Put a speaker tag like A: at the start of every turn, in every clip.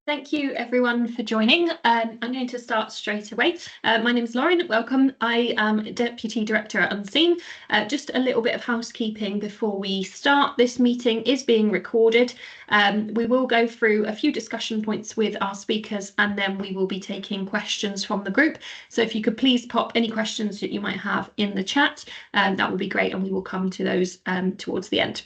A: Thank you everyone for joining. I'm going to start straight away. My name is Lauren, welcome. I am Deputy Director at Unseen. Just a little bit of housekeeping before we start. This meeting is being recorded. We will go through a few discussion points with our speakers and then we will be taking questions from the group. So if you could please pop any questions that you might have in the chat, that would be great and we will come to those towards the end.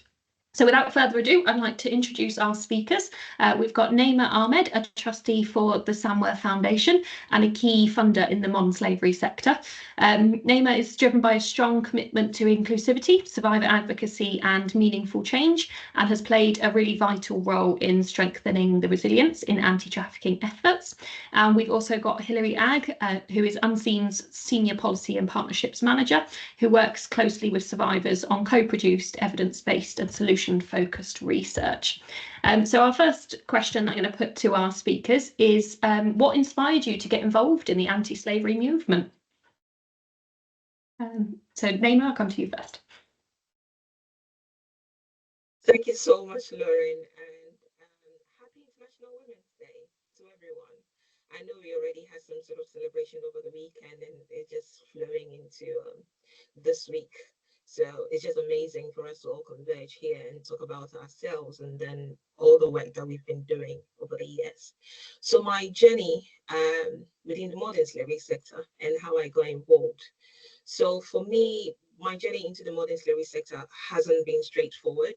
A: So without further ado, I'd like to introduce our speakers. We've got Naeema Ahmed, a trustee for the Samworth Foundation and a key funder in the modern slavery sector. Naeema is driven by a strong commitment to inclusivity, survivor advocacy and meaningful change, and has played a really vital role in strengthening the resilience in anti-trafficking efforts. And we've also got Hilary, who is Unseen's Senior Policy and Partnerships Manager, who works closely with survivors on co-produced evidence-based and solution-focused research. So our first question I'm going to put to our speakers is, what inspired you to get involved in the anti-slavery movement? So Naeema, I'll come to you first.
B: Thank you so much, Lauren, and happy International Women's Day to everyone. I know we already had some sort of celebration over the weekend and it's just flowing into this week. So it's just amazing for us to all converge here and talk about ourselves and then all the work that we've been doing over the years. So my journey within the modern slavery sector and how I got involved. So for me, my journey into the modern slavery sector hasn't been straightforward.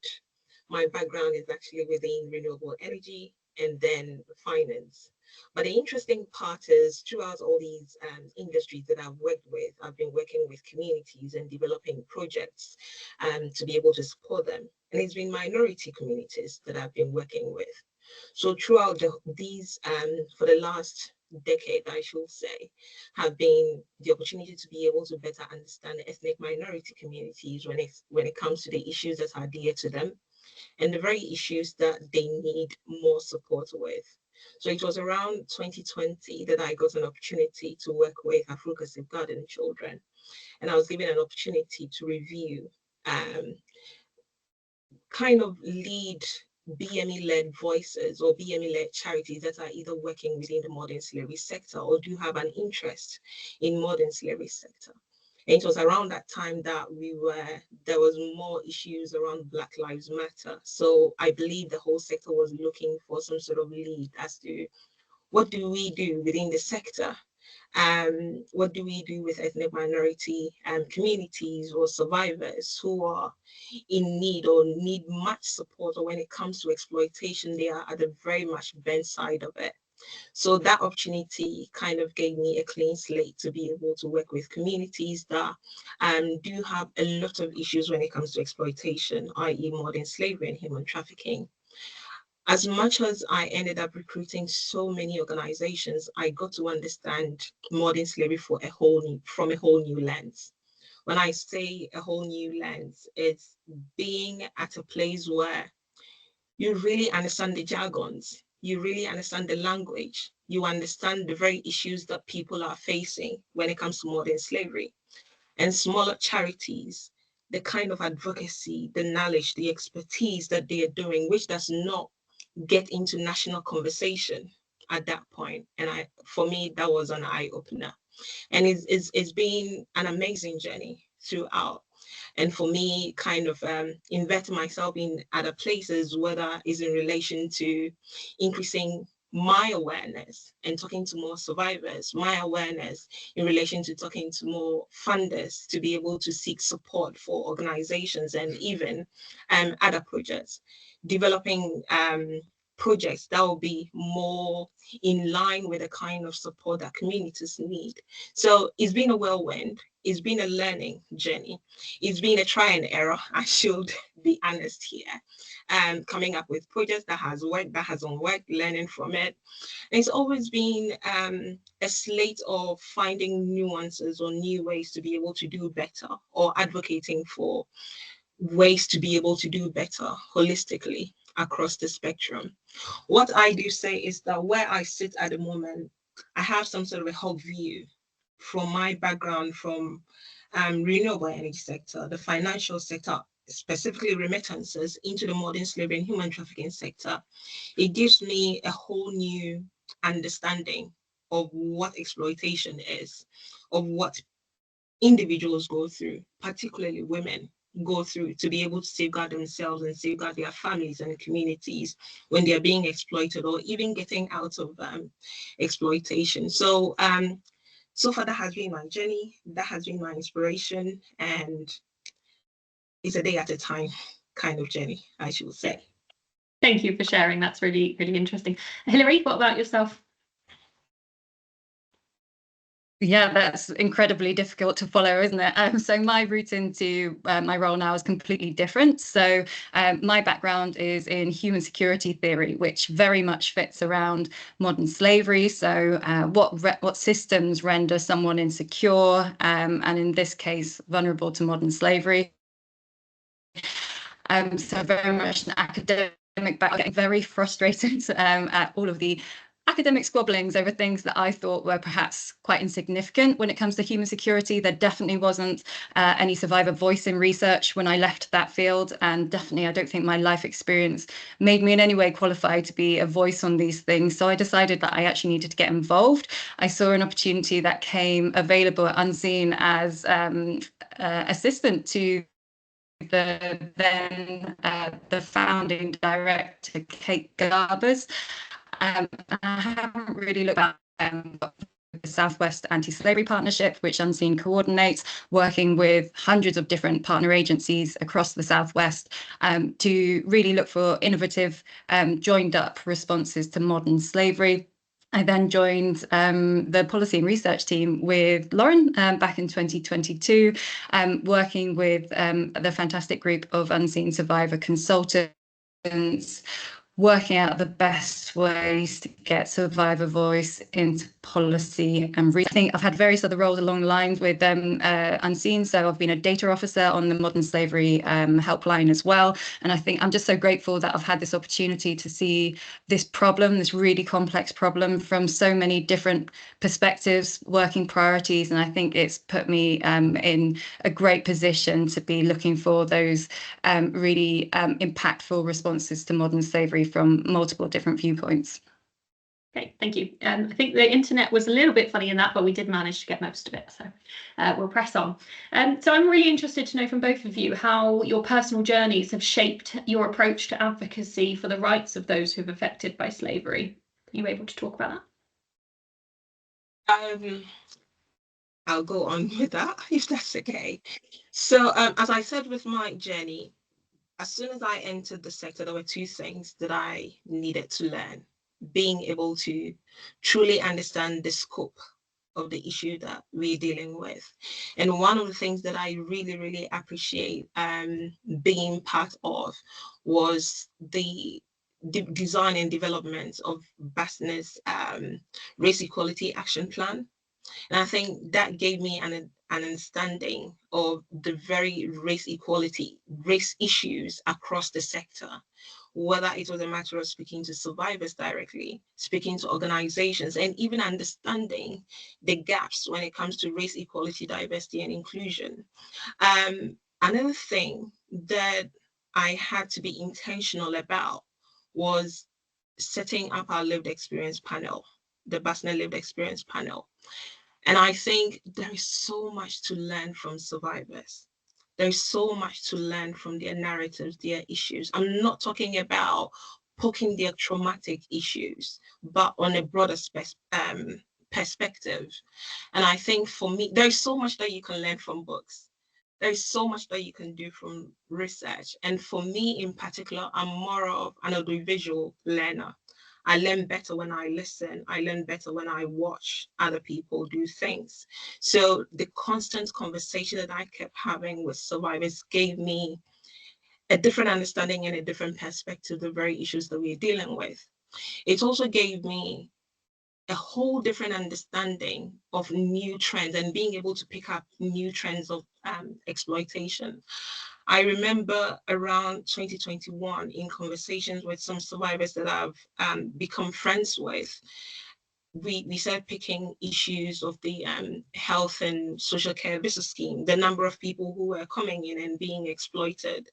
B: My background is actually within renewable energy and then finance. But the interesting part is throughout all these industries that I've worked with, I've been working with communities and developing projects to be able to support them. And it's been minority communities that I've been working with. So throughout these, for the last decade, I should say, have been the opportunity to be able to better understand the ethnic minority communities when it comes to the issues that are dear to them and the very issues that they need more support with. So it was around 2020 that I got an opportunity to work with Africa Safeguarding Children. And I was given an opportunity to review, kind of lead BME-led voices or BME-led charities that are either working within the modern slavery sector or do have an interest in modern slavery sector. And it was around that time that there was more issues around Black Lives Matter. So I believe the whole sector was looking for some sort of lead as to what do we do within the sector? What do we do with ethnic minority communities or survivors who are in need or need much support, or when it comes to exploitation, they are at the very much bent side of it. So that opportunity kind of gave me a clean slate to be able to work with communities that do have a lot of issues when it comes to exploitation, i.e. modern slavery and human trafficking. As much as I ended up recruiting so many organizations, I got to understand modern slavery from a whole new lens. When I say a whole new lens, it's being at a place where you really understand the jargons, you really understand the language, you understand the very issues that people are facing when it comes to modern slavery. And smaller charities, the kind of advocacy, the knowledge, the expertise that they are doing, which does not get into national conversation at that point. And for me, that was an eye-opener. And it's been an amazing journey throughout. And for me, kind of inverting myself in other places, whether it's in relation to increasing my awareness and talking to more survivors, my awareness in relation to talking to more funders to be able to seek support for organizations and even other projects, developing projects that will be more in line with the kind of support that communities need. So it's been a whirlwind. It's been a learning journey. It's been a try and error. I should be honest here. Coming up with projects that has worked, that hasn't worked, learning from it. And it's always been a slate of finding nuances or new ways to be able to do better, or advocating for ways to be able to do better holistically across the spectrum. What I do say is that where I sit at the moment, I have some sort of a hub view from my background from renewable energy sector, the financial sector, specifically remittances into the modern slavery and human trafficking sector, it gives me a whole new understanding of what exploitation is, of what individuals go through, particularly women go through, to be able to safeguard themselves and safeguard their families and communities when they're being exploited or even getting out of exploitation. So so far that has been my journey, that has been my inspiration, and it's a day at a time kind of journey, I should say.
A: Thank you for sharing. That's really, really interesting. Hilary, what about yourself?
C: Yeah, that's incredibly difficult to follow, isn't it? So my route into my role now is completely different. So my background is in human security theory, which very much fits around modern slavery. So what systems render someone insecure, and in this case, vulnerable to modern slavery. So very much an academic background, getting very frustrated at all of the academic squabblings over things that I thought were perhaps quite insignificant when it comes to human security. There definitely wasn't any survivor voice in research when I left that field, and definitely I don't think my life experience made me in any way qualified to be a voice on these things. So I decided that I actually needed to get involved. I saw an opportunity that came available at Unseen as assistant to the founding director, Kate Garbers. I haven't really looked at the Southwest Anti-Slavery Partnership, which Unseen coordinates, working with hundreds of different partner agencies across the Southwest to really look for innovative, joined-up responses to modern slavery. I then joined the policy and research team with Lauren back in 2022, working with the fantastic group of Unseen Survivor consultants, working out the best ways to get survivor voice into policy and I think I've had various other roles along the lines with Unseen. So I've been a data officer on the Modern Slavery Helpline as well. And I think I'm just so grateful that I've had this opportunity to see this problem, this really complex problem, from so many different perspectives, working priorities. And I think it's put me in a great position to be looking for those really impactful responses to modern slavery from multiple different viewpoints.
A: Okay, thank you. I think the internet was a little bit funny in that, but we did manage to get most of it. So we'll press on. So I'm really interested to know from both of you how your personal journeys have shaped your approach to advocacy for the rights of those who have been affected by slavery. Are you able to talk about
B: that? I'll go on with that, if that's okay. So as I said with my journey, as soon as I entered the sector, there were two things that I needed to learn. Being able to truly understand the scope of the issue that we're dealing with. And one of the things that I really, really appreciate being part of was the design and development of BASNA's Race Equality Action Plan. And I think that gave me an understanding of the very race equality, race issues across the sector, whether it was a matter of speaking to survivors directly, speaking to organizations, and even understanding the gaps when it comes to race equality, diversity, and inclusion. Another thing that I had to be intentional about was setting up our lived experience panel, the BASNA lived experience panel. And I think there is so much to learn from survivors. There's so much to learn from their narratives, their issues. I'm not talking about poking their traumatic issues, but on a broader perspective. And I think for me, there's so much that you can learn from books. There's so much that you can do from research. And for me in particular, I'm more of an audiovisual learner. I learn better when I listen. I learn better when I watch other people do things. So the constant conversation that I kept having with survivors gave me a different understanding and a different perspective of the very issues that we're dealing with. It also gave me a whole different understanding of new trends and being able to pick up new trends of exploitation. I remember around 2021 in conversations with some survivors that I've become friends with, we started picking issues of the health and social care business scheme, the number of people who were coming in and being exploited.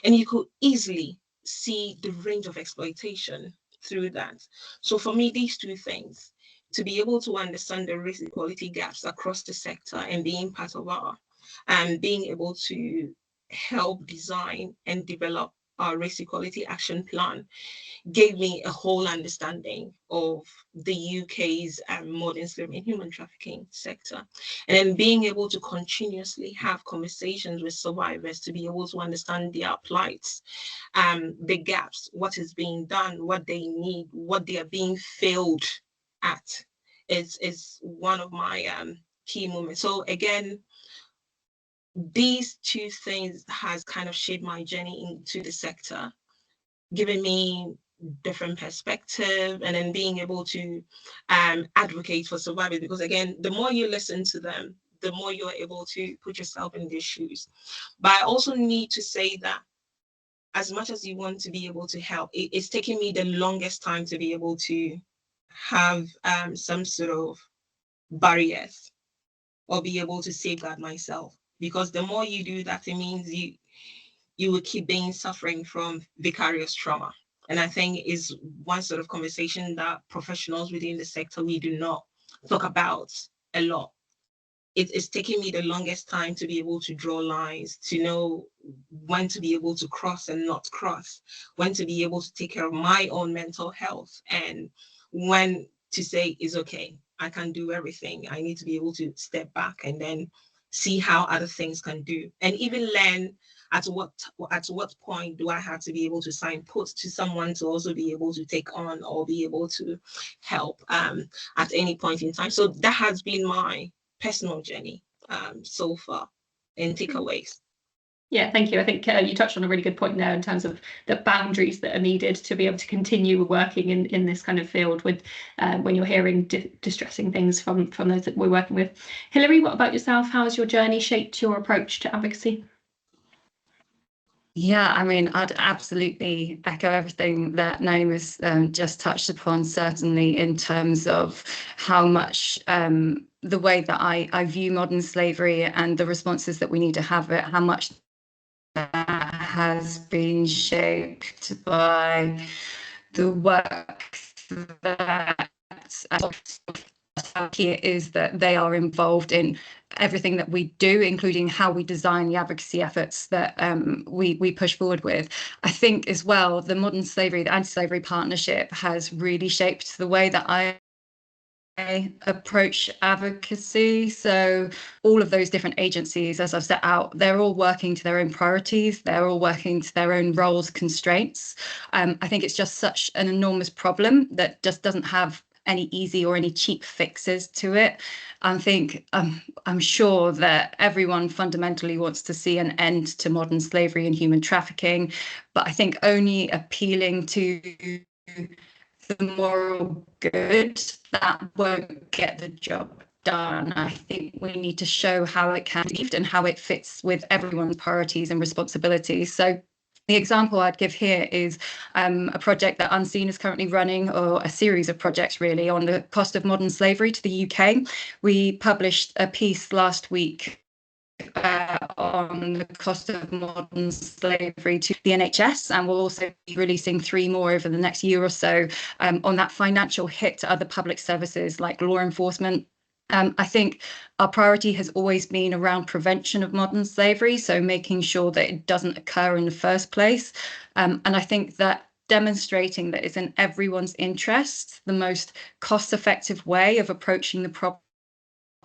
B: And you could easily see the range of exploitation through that. So for me, these two things, to be able to understand the race equality gaps across the sector and being part of our, being able to help design and develop our race equality action plan gave me a whole understanding of the UK's modern slavery and human trafficking sector. And then being able to continuously have conversations with survivors to be able to understand their plights, the gaps, what is being done, what they need, what they are being failed at is one of my key moments. So again, these two things has kind of shaped my journey into the sector, giving me different perspective, and then being able to advocate for survivors, because again, the more you listen to them, the more you're able to put yourself in their shoes. But I also need to say that as much as you want to be able to help, it's taking me the longest time to be able to have some sort of barriers or be able to safeguard myself, because the more you do that, it means you will keep being suffering from vicarious trauma. And I think is one sort of conversation that professionals within the sector, we do not talk about a lot. It's taking me the longest time to be able to draw lines, to know when to be able to cross and not cross, when to be able to take care of my own mental health, and when to say is okay, I can do everything. I need to be able to step back and then see how other things can do, and even learn at what point do I have to be able to sign put to someone to also be able to take on or be able to help at any point in time. So that has been my personal journey so far in takeaways.
A: Yeah, thank you. I think you touched on a really good point there in terms of the boundaries that are needed to be able to continue working in this kind of field with when you're hearing distressing things from those that we're working with. Hilary, what about yourself? How has your journey shaped your approach to advocacy?
C: Yeah, I mean, I'd absolutely echo everything that Naeema's just touched upon, certainly in terms of how much the way that I view modern slavery and the responses that we need to have it, how much that has been shaped by the work that here is that they are involved in everything that we do, including how we design the advocacy efforts that we push forward with. I think as well, the Modern Slavery, the Anti-Slavery Partnership has really shaped the way that I approach advocacy. So all of those different agencies, as I've set out, they're all working to their own priorities. They're all working to their own roles, constraints. I think it's just such an enormous problem that just doesn't have any easy or any cheap fixes to it. I think I'm sure that everyone fundamentally wants to see an end to modern slavery and human trafficking, but I think only appealing to the moral good, that won't get the job done. I think we need to show how it can be achieved and how it fits with everyone's priorities and responsibilities. So the example I'd give here is a project that Unseen is currently running, or a series of projects really, on the cost of modern slavery to the UK. We published a piece last week on the cost of modern slavery to the NHS, and we'll also be releasing 3 more over the next year or so on that financial hit to other public services like law enforcement. I think our priority has always been around prevention of modern slavery, so making sure that it doesn't occur in the first place. And I think that demonstrating that it's in everyone's interest, the most cost-effective way of approaching the problem,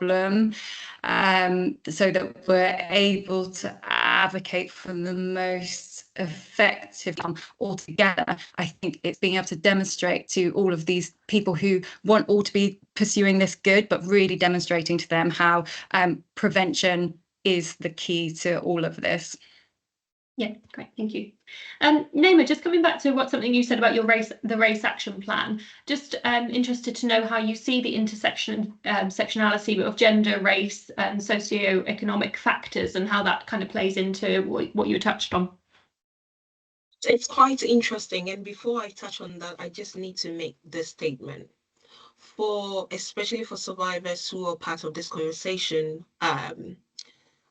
C: so that we're able to advocate for the most effective altogether. I think it's being able to demonstrate to all of these people who want all to be pursuing this good, but really demonstrating to them how prevention is the key to all of this.
A: Yeah, great, thank you. Naeema, just coming back to something you said about the race action plan, just interested to know how you see the sectionality of gender, race, and socioeconomic factors, and how that kind of plays into what you touched on.
B: It's quite interesting, and before I touch on that, I just need to make this statement. Especially for survivors who are part of this conversation,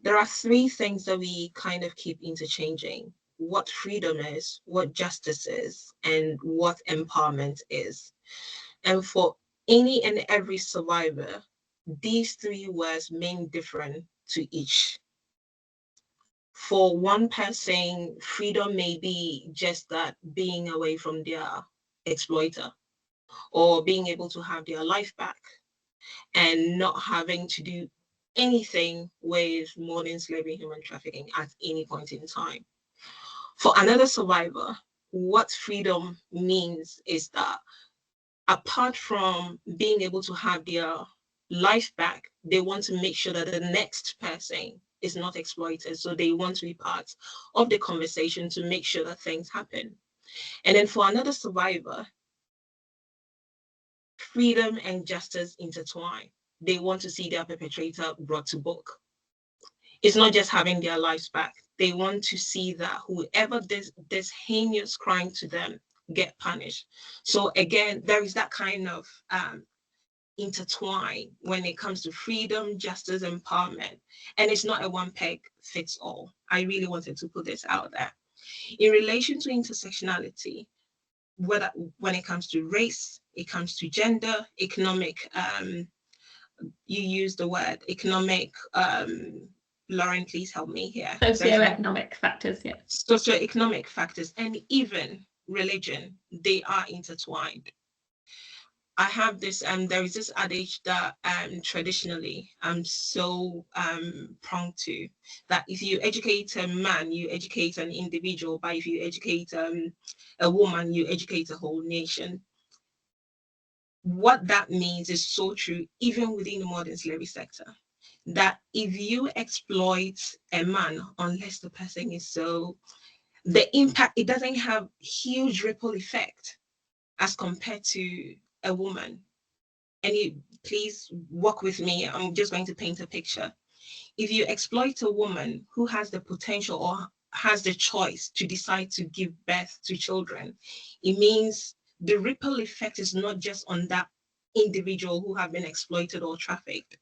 B: there are three things that we kind of keep interchanging: what freedom is, what justice is, and what empowerment is. And for any and every survivor, these three words mean different to each. For one person, freedom may be just that being away from their exploiter, or being able to have their life back and not having to do anything with modern slavery, human trafficking at any point in time. For another survivor, what freedom means is that apart from being able to have their life back, they want to make sure that the next person is not exploited. So they want to be part of the conversation to make sure that things happen. And then for another survivor, freedom and justice intertwine. They want to see their perpetrator brought to book. It's not just having their lives back. They want to see that whoever did this heinous crime to them get punished. So again, there is that kind of intertwine when it comes to freedom, justice, empowerment. And it's not a one peg fits all. I really wanted to put this out there. In relation to intersectionality, whether when it comes to race, it comes to gender, economic, you use the word economic, Lauren, please help me here.
A: Socioeconomic factors, yeah.
B: Socioeconomic factors, and even religion, they are intertwined. I have this, there is this adage that traditionally I'm so prone to, that if you educate a man, you educate an individual, but if you educate a woman, you educate a whole nation. What that means is so true, even within the modern slavery sector, that if you exploit a man, unless the person is so, the impact, it doesn't have huge ripple effect as compared to a woman. And please walk with me. I'm just going to paint a picture. If you exploit a woman who has the potential or has the choice to decide to give birth to children, it means the ripple effect is not just on that individual who have been exploited or trafficked.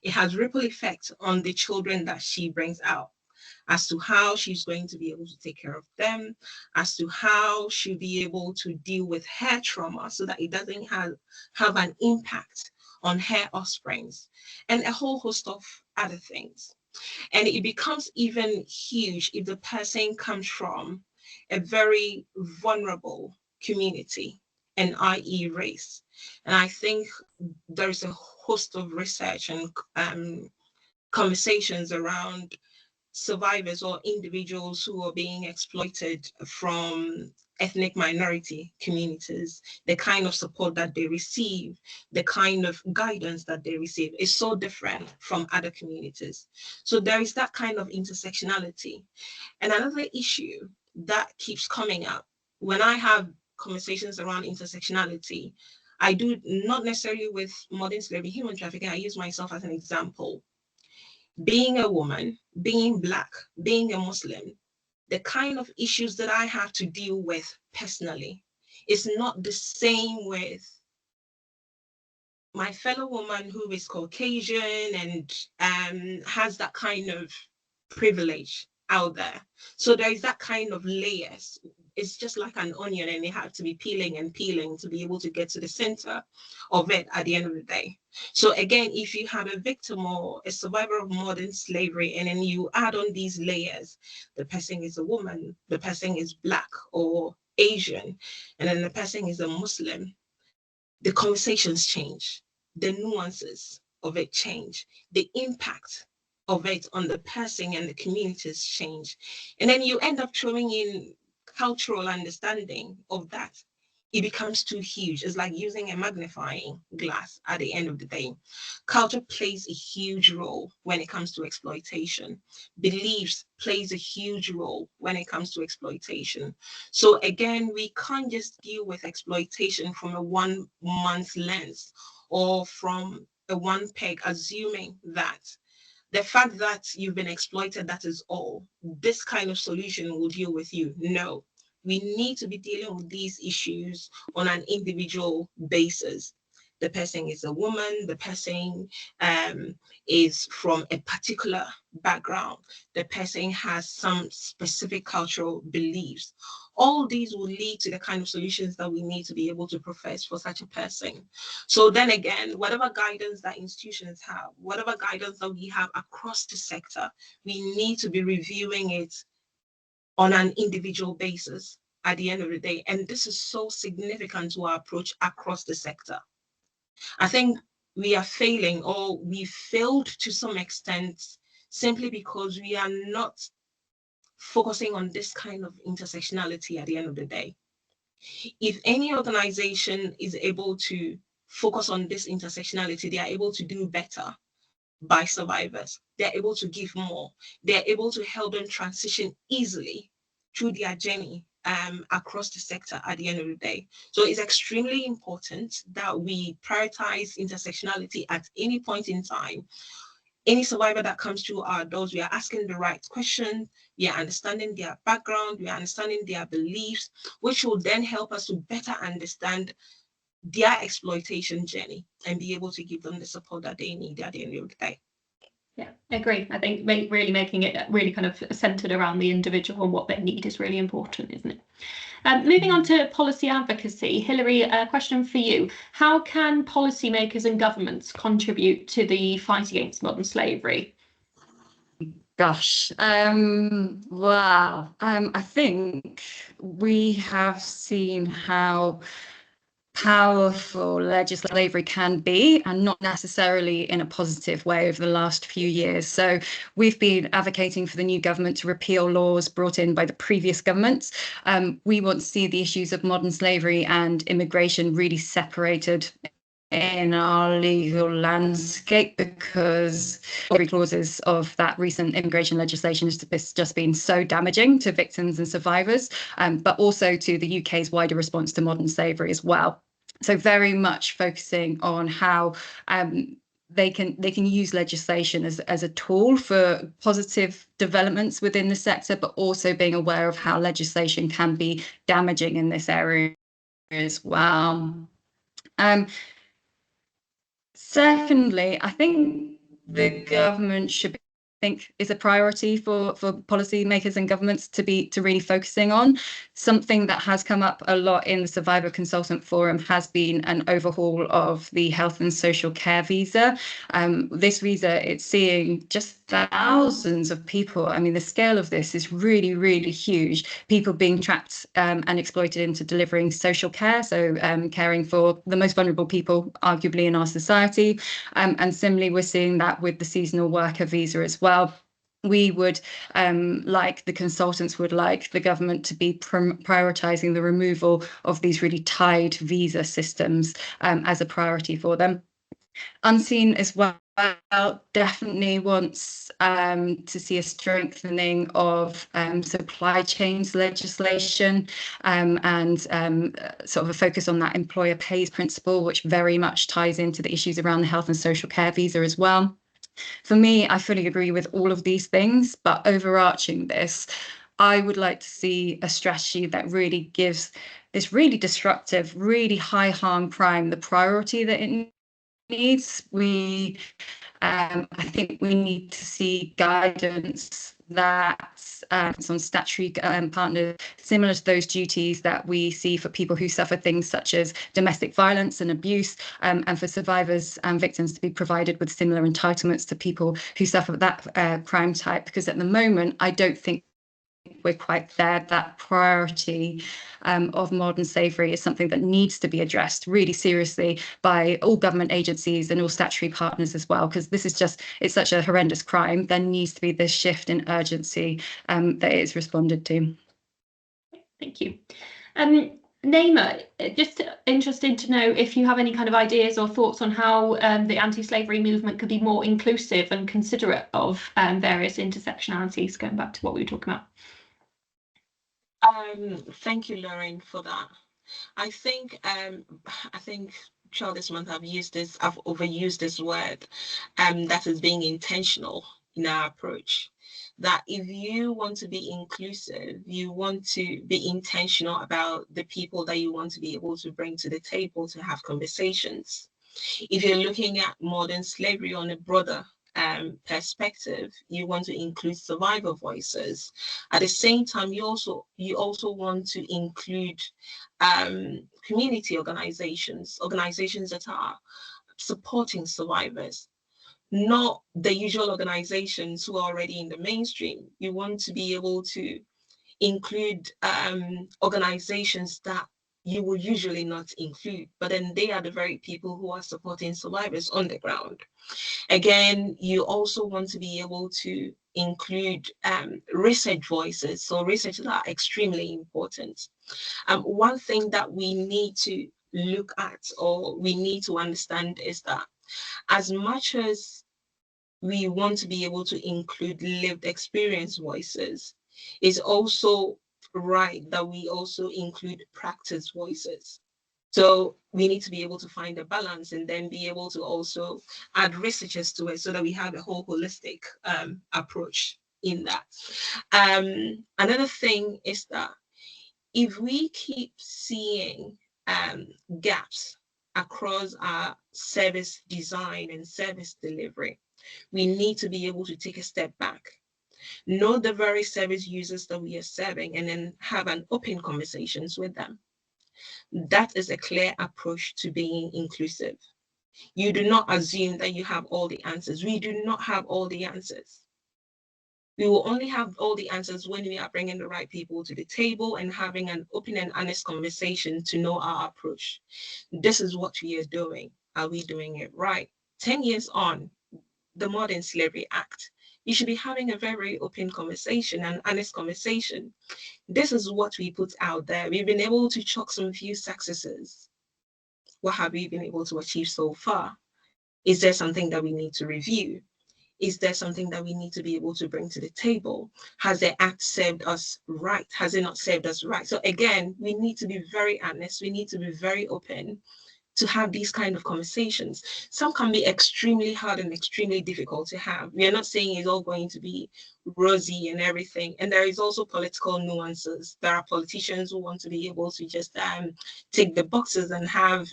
B: It has ripple effect on the children that she brings out, as to how she's going to be able to take care of them, as to how she'll be able to deal with her trauma so that it doesn't have an impact on her offsprings, and a whole host of other things. And it becomes even huge if the person comes from a very vulnerable community, and i.e. race. And I think there's a host of research and conversations around survivors or individuals who are being exploited from ethnic minority communities, the kind of support that they receive, the kind of guidance that they receive is so different from other communities. So there is that kind of intersectionality. And another issue that keeps coming up when I have conversations around intersectionality, I do not necessarily with modern slavery, human trafficking, I use myself as an example. Being a woman, being Black, being a Muslim, the kind of issues that I have to deal with personally is not the same with my fellow woman who is Caucasian and has that kind of privilege out there. So there is that kind of layers. It's just like an onion, and they have to be peeling and peeling to be able to get to the center of it at the end of the day. So again, if you have a victim or a survivor of modern slavery, and then you add on these layers, the person is a woman, the person is Black or Asian, and then the person is a Muslim, the conversations change, the nuances of it change, the impact of it on the person and the communities change. And then you end up throwing in cultural understanding of that. It becomes too huge. It's like using a magnifying glass at the end of the day. Culture plays a huge role when it comes to exploitation. Beliefs plays a huge role when it comes to exploitation. So again, we can't just deal with exploitation from a 1 month lens or from a one peg, assuming that the fact that you've been exploited, that is all. This kind of solution will deal with you. No, we need to be dealing with these issues on an individual basis. the person is a woman, the person is from a particular background, the person has some specific cultural beliefs. All these will lead to the kind of solutions that we need to be able to profess for such a person. So then again, whatever guidance that institutions have, whatever guidance that we have across the sector, we need to be reviewing it on an individual basis at the end of the day. And this is so significant to our approach across the sector. I think we are failing, or we failed to some extent, simply because we are not focusing on this kind of intersectionality at the end of the day. If any organization is able to focus on this intersectionality, they are able to do better by survivors. They're able to give more. They're able to help them transition easily through their journey across the sector at the end of the day. So it's extremely important that we prioritize intersectionality at any point in time. Any survivor that comes through our doors, we are asking the right questions, we are understanding their background, we are understanding their beliefs, which will then help us to better understand their exploitation journey and be able to give them the support that they need at the end of the day.
A: Yeah, I agree. I think really making it really kind of centered around the individual and what they need is really important, isn't it? Moving on to policy advocacy, Hilary, a question for you. How can policymakers and governments contribute to the fight against modern slavery?
C: Gosh, wow. I think we have seen how powerful slavery can be, and not necessarily in a positive way, over the last few years. So we've been advocating for the new government to repeal laws brought in by the previous governments. We want to see the issues of modern slavery and immigration really separated in our legal landscape, because every clauses of that recent immigration legislation has just been so damaging to victims and survivors, but also to the UK's wider response to modern slavery as well. So very much focusing on how they can use legislation as a tool for positive developments within the sector, but also being aware of how legislation can be damaging in this area as well. Secondly, I think the government should think is a priority for policymakers and governments to really focusing on. Something that has come up a lot in the Survivor Consultant Forum has been an overhaul of the health and social care visa. This visa, it's seeing just thousands of people. I mean, the scale of this is really, really huge. People being trapped and exploited into delivering social care, so caring for the most vulnerable people, arguably, in our society. And similarly, we're seeing that with the seasonal worker visa as well. We would like the consultants would like the government to be prioritising the removal of these really tied visa systems as a priority for them. Unseen as well definitely wants to see a strengthening of supply chains legislation and sort of a focus on that employer pays principle, which very much ties into the issues around the health and social care visa as well. For me, I fully agree with all of these things, but overarching this, I would like to see a strategy that really gives this really destructive, really high harm crime the priority that it needs. I think we need to see guidance that's on statutory partners, similar to those duties that we see for people who suffer things such as domestic violence and abuse, and for survivors and victims to be provided with similar entitlements to people who suffer that crime type. Because at the moment, I don't think we're quite there. That priority of modern slavery is something that needs to be addressed really seriously by all government agencies and all statutory partners as well, because this is it's such a horrendous crime. There needs to be this shift in urgency that is responded to.
A: Thank you. Naeema, just interested to know if you have any kind of ideas or thoughts on how the anti-slavery movement could be more inclusive and considerate of various intersectionalities, going back to what we were talking about.
B: Thank you, Lauren, for that. I think throughout this month I've overused this word that is being intentional in our approach. That if you want to be inclusive, you want to be intentional about the people that you want to be able to bring to the table to have conversations. If you're looking at modern slavery on a broader perspective, you want to include survivor voices. At the same time, you also want to include community organizations that are supporting survivors, not the usual organizations who are already in the mainstream. You want to be able to include organizations that you will usually not include, but then they are the very people who are supporting survivors on the ground. Again, you also want to be able to include research voices, so research that are extremely important. One thing that we need to look at, or we need to understand, is that as much as we want to be able to include lived experience voices, it's also right that we also include practice voices. So we need to be able to find a balance and then be able to also add researchers to it so that we have a whole holistic approach in that. Another thing is that if we keep seeing gaps across our service design and service delivery, we need to be able to take a step back, know the very service users that we are serving, and then have an open conversations with them. That is a clear approach to being inclusive. You do not assume that you have all the answers. We do not have all the answers. We will only have all the answers when we are bringing the right people to the table and having an open and honest conversation to know our approach. This is what we are doing. Are we doing it right? 10 years on, the Modern Slavery Act, you should be having a very open conversation, an honest conversation. This is what we put out there. We've been able to chalk some few successes. What have we been able to achieve so far? Is there something that we need to review? Is there something that we need to be able to bring to the table? Has the act served us right? Has it not served us right? So again, we need to be very honest. We need to be very open to have these kind of conversations. Some can be extremely hard and extremely difficult to have. We are not saying it's all going to be rosy and everything. And there is also political nuances. There are politicians who want to be able to just tick the boxes and have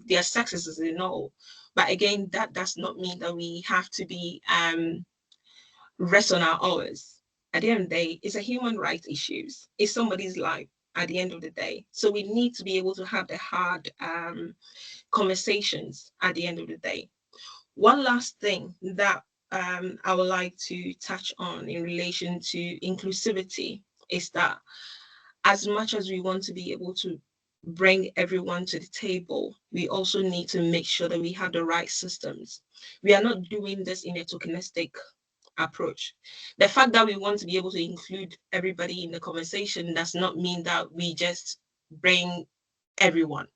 B: their successes and all. But again, that does not mean that we have to be rest on our hours. At the end of the day, it's a human rights issues. It's somebody's life at the end of the day. So we need to be able to have the hard conversations at the end of the day. One last thing that I would like to touch on in relation to inclusivity is that as much as we want to be able to bring everyone to the table, we also need to make sure that we have the right systems. We are not doing this in a tokenistic approach. The fact that we want to be able to include everybody in the conversation does not mean that we just bring everyone.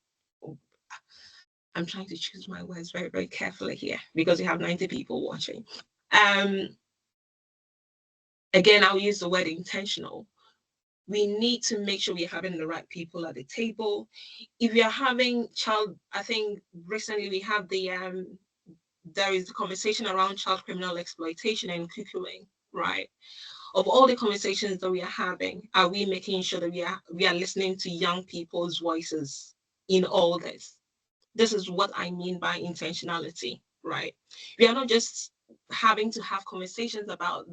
B: I'm trying to choose my words very, very carefully here because we have 90 people watching. Again, I'll use the word intentional. We need to make sure we're having the right people at the table. If we are having I think recently we have there is the conversation around child criminal exploitation and cuckooing, right? Of all the conversations that we are having, are we making sure that we are listening to young people's voices in all this? This is what I mean by intentionality, right? We are not just having to have conversations about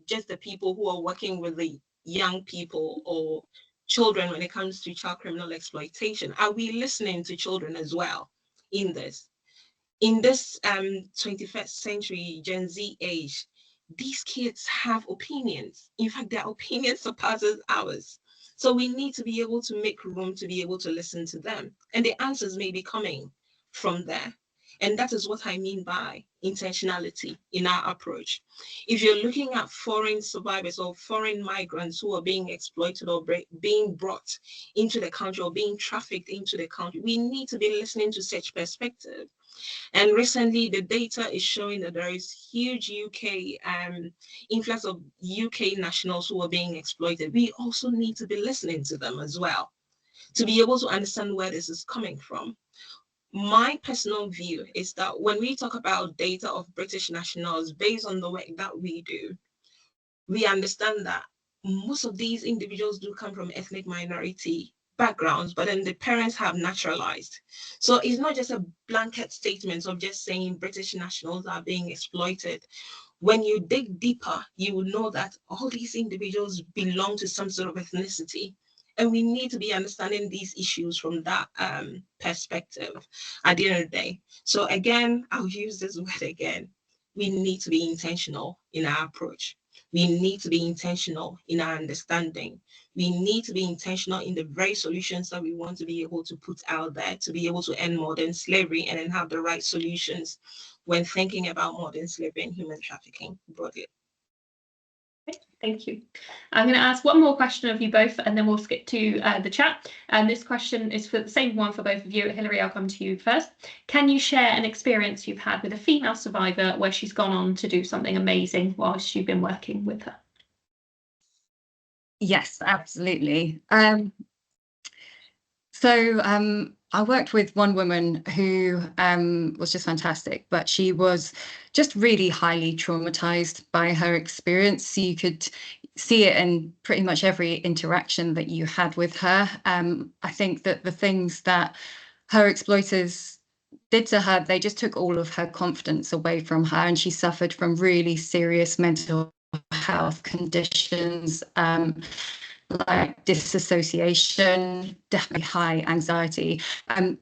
B: just the people who are working with the young people or children when it comes to child criminal exploitation. Are we listening to children as well in this? In this 21st century Gen Z age, these kids have opinions. In fact, their opinions surpasses ours. So we need to be able to make room to be able to listen to them. And the answers may be coming from there. And that is what I mean by intentionality in our approach. If you're looking at foreign survivors or foreign migrants who are being exploited or being brought into the country or being trafficked into the country, we need to be listening to such perspective. And recently, the data is showing that there is huge UK influx of UK nationals who are being exploited. We also need to be listening to them as well, to be able to understand where this is coming from. My personal view is that when we talk about data of British nationals, based on the work that we do, we understand that most of these individuals do come from ethnic minority backgrounds, but then the parents have naturalized. So it's not just a blanket statement of just saying British nationals are being exploited. When you dig deeper, you will know that all these individuals belong to some sort of ethnicity. And we need to be understanding these issues from that perspective at the end of the day. So again, I'll use this word again. We need to be intentional in our approach. We need to be intentional in our understanding. We need to be intentional in the very solutions that we want to be able to put out there to be able to end modern slavery and then have the right solutions when thinking about modern slavery and human trafficking broadly.
A: Thank you. I'm going to ask one more question of you both, and then we'll skip to the chat. And this question is for the same one for both of you. Hilary, I'll come to you first. Can you share an experience you've had with a female survivor where she's gone on to do something amazing whilst you've been working with her?
C: Yes, absolutely. I worked with one woman who was just fantastic, but she was just really highly traumatized by her experience. So you could see it in pretty much every interaction that you had with her. I think that the things that her exploiters did to her, they just took all of her confidence away from her, and she suffered from really serious mental health conditions, like disassociation, definitely high anxiety.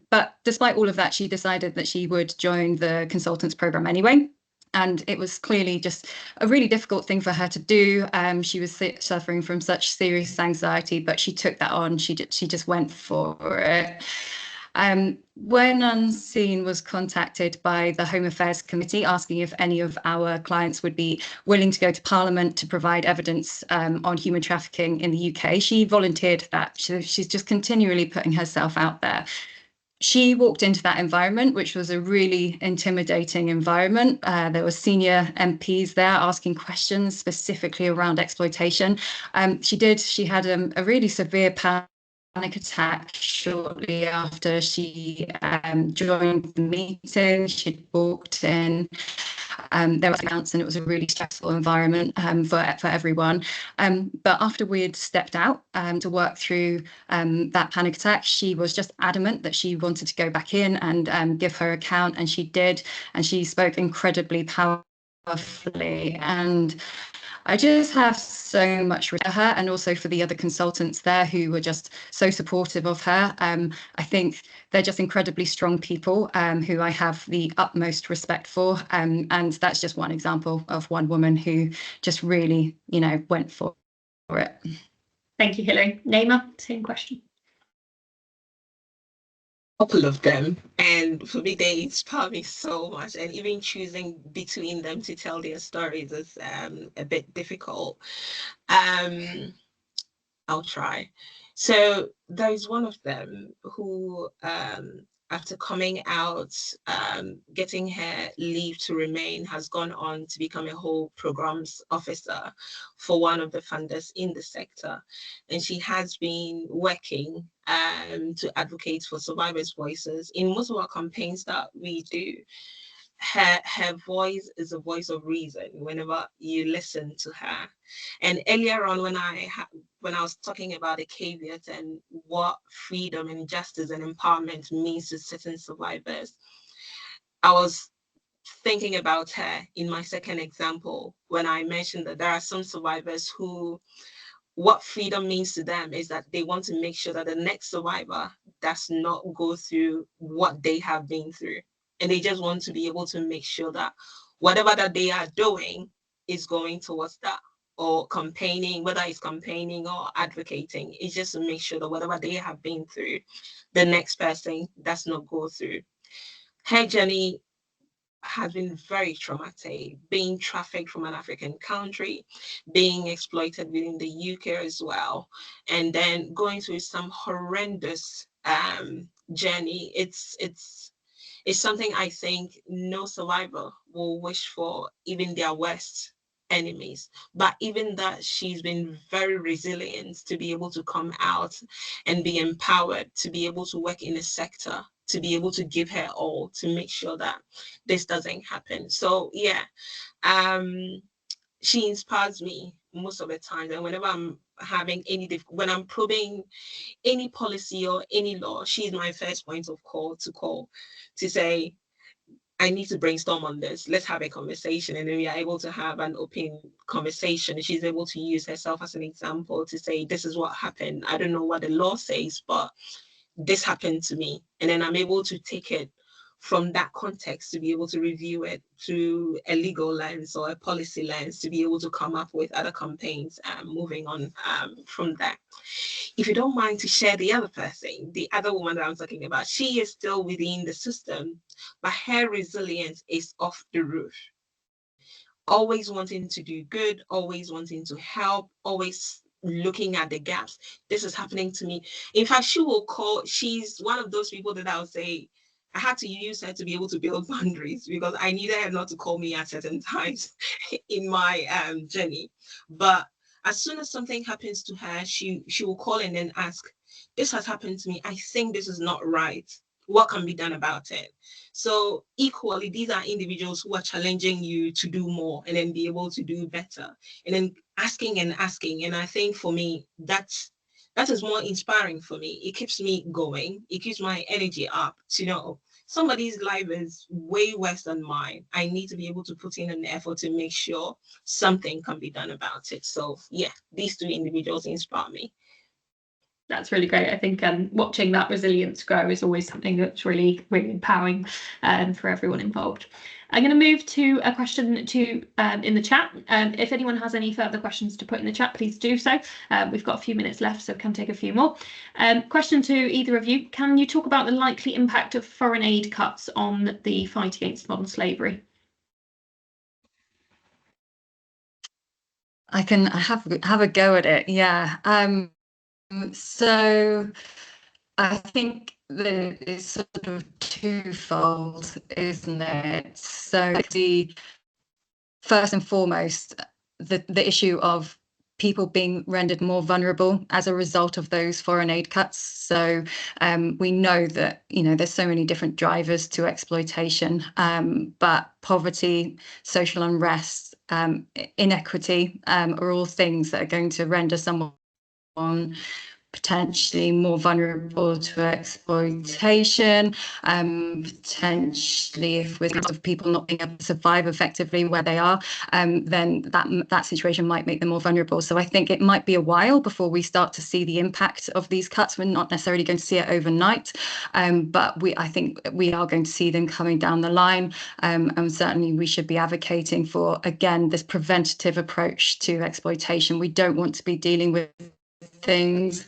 C: But despite all of that, she decided that she would join the consultants program anyway. And it was clearly just a really difficult thing for her to do. She was suffering from such serious anxiety, but she took that on. She just went for it. When Unseen was contacted by the Home Affairs Committee asking if any of our clients would be willing to go to Parliament to provide evidence on human trafficking in the UK, she volunteered that. She's just continually putting herself out there. She walked into that environment, which was a really intimidating environment. There were senior MPs there asking questions specifically around exploitation. She had a really severe panic attack shortly after she joined the meeting. She'd walked in. There was accounts, and it was a really stressful environment for everyone. But after we had stepped out to work through that panic attack, she was just adamant that she wanted to go back in and give her account, and she did. And she spoke incredibly powerfully. And I just have so much for her, and also for the other consultants there who were just so supportive of her. I think they're just incredibly strong people who I have the utmost respect for. And that's just one example of one woman who just really, went for it.
A: Thank you, Hilary. Naeema, same question.
B: Couple of them, and for me they inspire me so much, and even choosing between them to tell their stories is a bit difficult. I'll try. So there's one of them who after coming out, getting her leave to remain, has gone on to become a whole programs officer for one of the funders in the sector. And she has been working to advocate for survivors' voices in most of our campaigns that we do. Her voice is a voice of reason whenever you listen to her. And earlier on, when I was talking about the caveat and what freedom and justice and empowerment means to certain survivors, I was thinking about her in my second example when I mentioned that there are some survivors who, what freedom means to them is that they want to make sure that the next survivor does not go through what they have been through. And they just want to be able to make sure that whatever that they are doing is going towards that, or campaigning, whether it's campaigning or advocating, it's just to make sure that whatever they have been through, the next person does not go through. Her journey has been very traumatic, being trafficked from an African country, being exploited within the UK as well, and then going through some horrendous journey. It's something I think no survivor will wish for, even their worst enemies. But even that, she's been very resilient to be able to come out and be empowered, to be able to work in a sector, to be able to give her all to make sure that this doesn't happen. So yeah, she inspires me most of the time. And whenever I'm having when I'm probing any policy or any law, she's my first point of call to say, I need to brainstorm on this. Let's have a conversation. And then we are able to have an open conversation. She's able to use herself as an example to say, this is what happened. I don't know what the law says, but this happened to me. And then I'm able to take it from that context to be able to review it through a legal lens or a policy lens to be able to come up with other campaigns moving on from that. If you don't mind to share the other person, the other woman that I'm talking about, she is still within the system, but her resilience is off the roof. Always wanting to do good, always wanting to help, always looking at the gaps. This is happening to me. In fact, she's one of those people that I'll say, I had to use her to be able to build boundaries because I needed her not to call me at certain times in my journey. But as soon as something happens to her, she will call and then ask, this has happened to me. I think this is not right. What can be done about it? So equally, these are individuals who are challenging you to do more and then be able to do better and then asking and asking. And I think for me, that is more inspiring for me. It keeps me going. It keeps my energy up to know somebody's life is way worse than mine. I need to be able to put in an effort to make sure something can be done about it. So yeah, these two individuals inspire me.
A: That's really great. I think watching that resilience grow is always something that's really, really empowering for everyone involved. I'm going to move to a question in the chat. If anyone has any further questions to put in the chat, please do so. We've got a few minutes left, so can take a few more. Question to either of you. Can you talk about the likely impact of foreign aid cuts on the fight against modern slavery?
C: I can have a go at it. Yeah. So I think that it's sort of twofold, isn't it? So first and foremost, the issue of people being rendered more vulnerable as a result of those foreign aid cuts. So we know that, there's so many different drivers to exploitation, but poverty, social unrest, inequity are all things that are going to render someone potentially more vulnerable to exploitation, potentially if with of people not being able to survive effectively where they are, then that situation might make them more vulnerable. So I think it might be a while before we start to see the impact of these cuts. We're not necessarily going to see it overnight, but I think we are going to see them coming down the line, and certainly we should be advocating for, again, this preventative approach to exploitation. We don't want to be dealing with things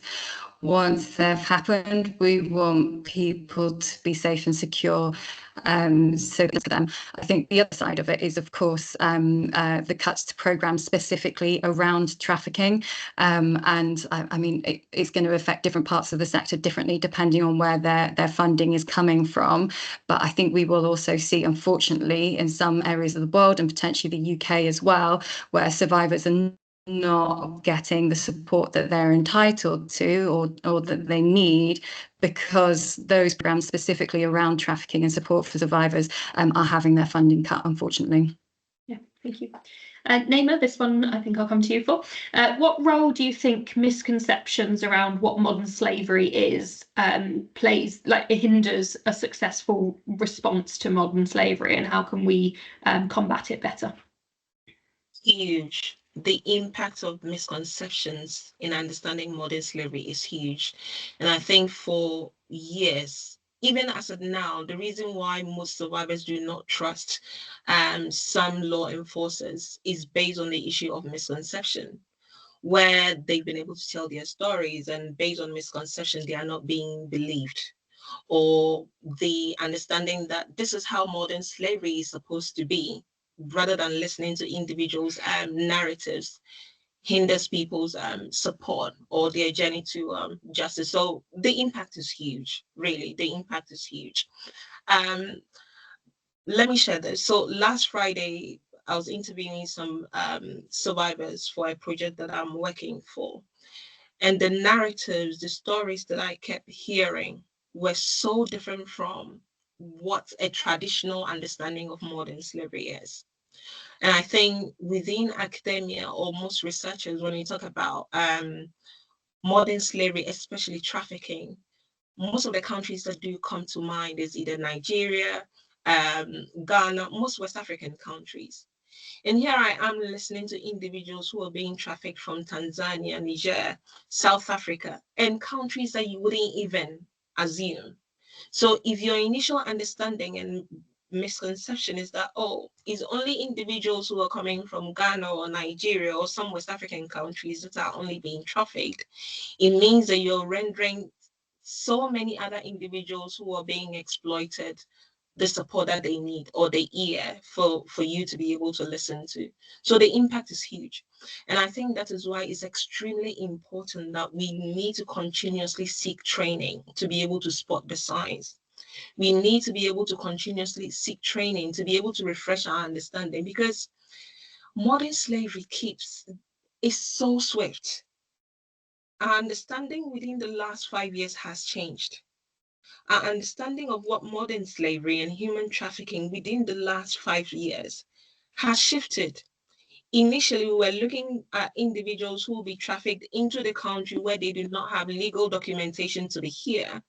C: once they've happened. We want people to be safe and secure. So for them, I think the other side of it is, of course, the cuts to programs specifically around trafficking. And I mean, it's going to affect different parts of the sector differently depending on where their funding is coming from. But I think we will also see, unfortunately, in some areas of the world and potentially the UK as well, where survivors are not getting the support that they're entitled to or that they need, because those programs specifically around trafficking and support for survivors are having their funding cut, unfortunately.
A: Yeah, thank you. Naeema, this one I think I'll come to you for. What role do you think misconceptions around what modern slavery is plays, like it hinders a successful response to modern slavery, and how can we combat it better?
B: Huge. The impact of misconceptions in understanding modern slavery is huge. And I think for years, even as of now, the reason why most survivors do not trust some law enforcers is based on the issue of misconception, where they've been able to tell their stories, and based on misconception, they are not being believed, or the understanding that this is how modern slavery is supposed to be, rather than listening to individuals' narratives, hinders people's support or their journey to justice. So the impact is huge, really. The impact is huge. Let me share this. So last Friday, I was interviewing some survivors for a project that I'm working for. And the narratives, the stories that I kept hearing were so different from what a traditional understanding of modern slavery is. And I think within academia, or most researchers, when we talk about modern slavery, especially trafficking, most of the countries that do come to mind is either Nigeria, Ghana, most West African countries. And here I am listening to individuals who are being trafficked from Tanzania, Niger, South Africa, and countries that you wouldn't even assume. So if your initial understanding and misconception is that, oh, it's only individuals who are coming from Ghana or Nigeria or some West African countries that are only being trafficked, it means that you're rendering so many other individuals who are being exploited the support that they need, or the ear for you to be able to listen to. So the impact is huge. And I think that is why it's extremely important that we need to continuously seek training to be able to spot the signs. We need to be able to continuously seek training to be able to refresh our understanding, because modern slavery is so swift. Our understanding within the last 5 years has changed. Our understanding of what modern slavery and human trafficking within the last 5 years has shifted. Initially, we were looking at individuals who will be trafficked into the country where they do not have legal documentation to be here.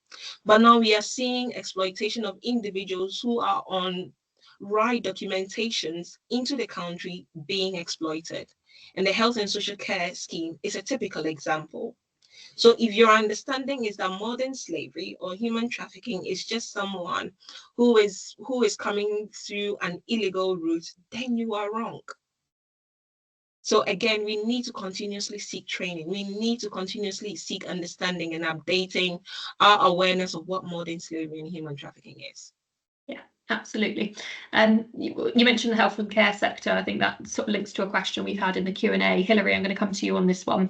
B: But now we are seeing exploitation of individuals who are on right documentations into the country being exploited. And the health and social care scheme is a typical example. So if your understanding is that modern slavery or human trafficking is just someone who is coming through an illegal route, then you are wrong. So again, we need to continuously seek training. We need to continuously seek understanding and updating our awareness of what modern slavery and human trafficking is.
A: Yeah, absolutely. You mentioned the health and care sector. I think that sort of links to a question we've had in the Q&A. Hilary, I'm going to come to you on this one.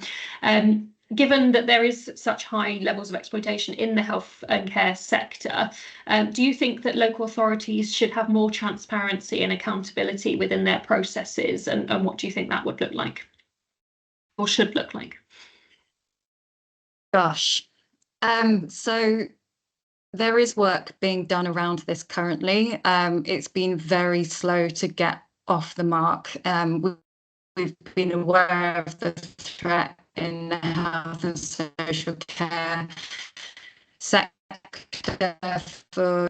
A: Given that there is such high levels of exploitation in the health and care sector, do you think that local authorities should have more transparency and accountability within their processes? And what do you think that would look like, or should look like?
C: Gosh. So there is work being done around this currently. It's been very slow to get off the mark. We've been aware of the threat in the health and social care sector for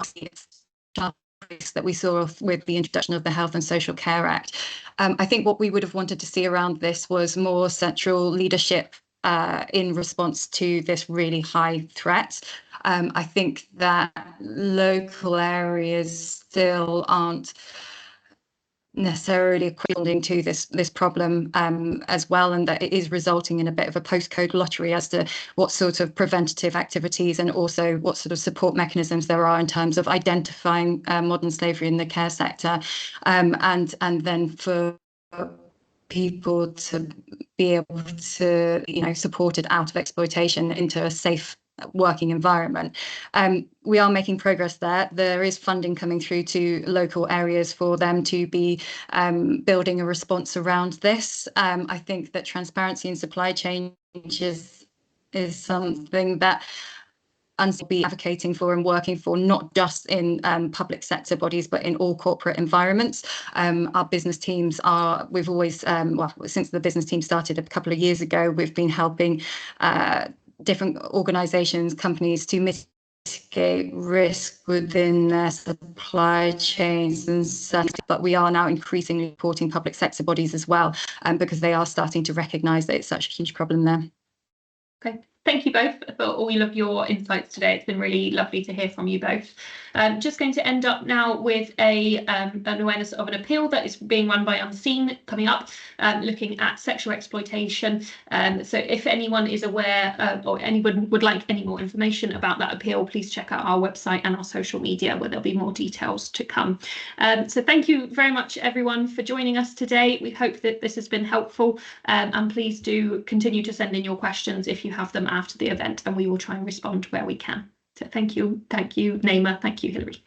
C: that we saw with the introduction of the Health and Social Care Act. I think what we would have wanted to see around this was more central leadership in response to this really high threat. I think that local areas still aren't necessarily responding to this problem as well, and that it is resulting in a bit of a postcode lottery as to what sort of preventative activities and also what sort of support mechanisms there are in terms of identifying modern slavery in the care sector, and then for people to be able to, supported out of exploitation into a safe working environment. We are making progress there. There is funding coming through to local areas for them to be building a response around this. I think that transparency in supply chain is something that will be advocating for and working for, not just in public sector bodies, but in all corporate environments. Our business teams we've always, since the business team started a couple of years ago, we've been helping different organisations, companies to mitigate risk within their supply chains and such. But we are now increasingly supporting public sector bodies as well, because they are starting to recognise that it's such a huge problem there.
A: Okay. Thank you both for all of your insights today. It's been really lovely to hear from you both. Just going to end up now with an awareness of an appeal that is being run by Unseen coming up, looking at sexual exploitation. So if anyone is aware or anyone would like any more information about that appeal, please check out our website and our social media, where there'll be more details to come. So thank you very much, everyone, for joining us today. We hope that this has been helpful, and please do continue to send in your questions if you have them after the event, and we will try and respond where we can. So thank you, Naeema, thank you, Hilary.